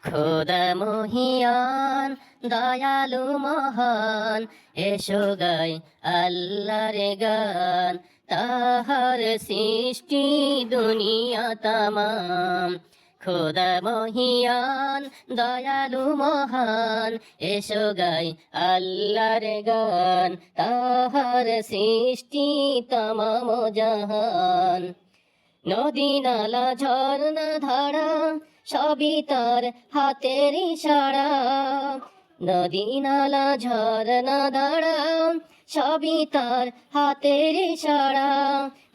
খোদা মহিয়ান দয়ালু মহান, এসো গাই আল্লাহর গান। তাহার সৃষ্টি দুনিয়া তামাম। খোদা মহিয়ান দয়ালু মহান, এসো গাই আল্লাহর গান। তাহার সৃষ্টি তামাম জাহান। নদী নালা ঝর্ণা ধারা সবই তার হাতের ইশারা। নদী নালা ঝর্ণা ধারা সবই তার হাতের ইশারা।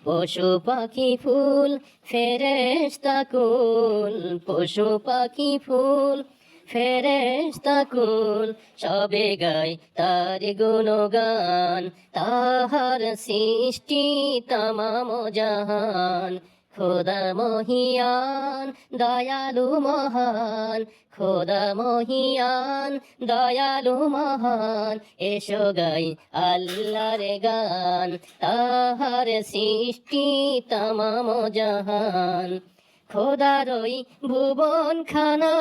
পশু পাখি ফুল ফেরেশতা কুল, পশু পাখি ফুল ফেরেশতা কুল, সবে গায় তার গুণগান। তাহার সৃষ্টি তামাম জাহান। খোদা মহিয়ান দয়ালু মহান, খোদা মহিয়ান দয়ালু মহান, এসো গাই আল্লাহর গান। তাহার সৃষ্টি তামাম জাহান। খোদার ওই ভুবন খানা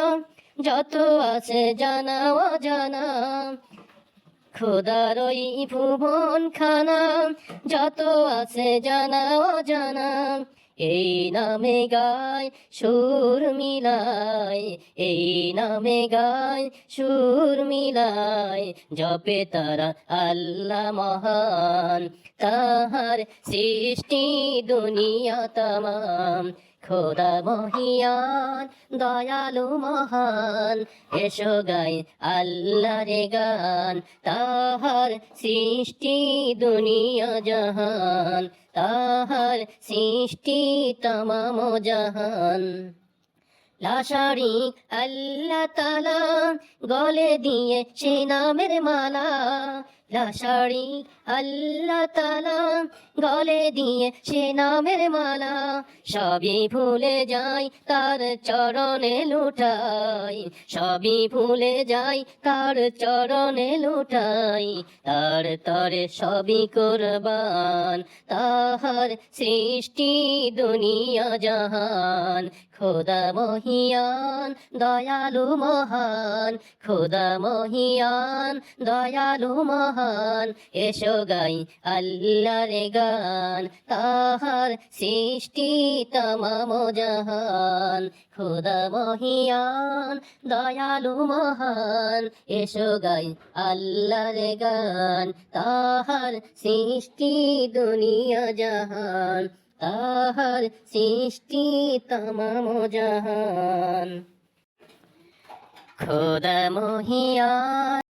যত আছে জানা অজানা। খোদার ওই ভুবন খানা যত আছে জানা অজানা। এই নামে গায় সুর মিলায়, এই নামে গায় সুর মিলায়, জপে তারা আল্লাহ মহান। তাহার সৃষ্টি দুনিয়া তামাম। খোদা মহিয়ান দয়ালু মহান, এসো গাই আল্লাহর গান। তাহার সৃষ্টি দুনিয়া জাহান, তাহার সৃষ্টি তামাম জাহান। লাশারি আল্লাহ তাআলা গলে দিয়ে সে নামের মালা। লাশারি আল্লাহ তাআলা গলে দিয়ে সে নামের মালা। সবই ভুলে যাই তার চরণে লুটাই, সবই ভুলে যাই তার চরণে লুটাই। তার তরে সবই কুরবান, তাহার সৃষ্টি দুনিয়া জাহান। খোদা মহিয়ান দয়ালু মহান, খোদা মহিয়ান দয়ালু মহান, এসো গাই আল্লাহর গান। তাহার সৃষ্টি তামাম জাহান। খোদা মহিয়ান দয়ালু মহান, এসো গাই আল্লাহর গান। তাহার সৃষ্টি দুনিয়া জাহান, তাহার সৃষ্টি তামাম জাহান। খোদা মহিয়ান।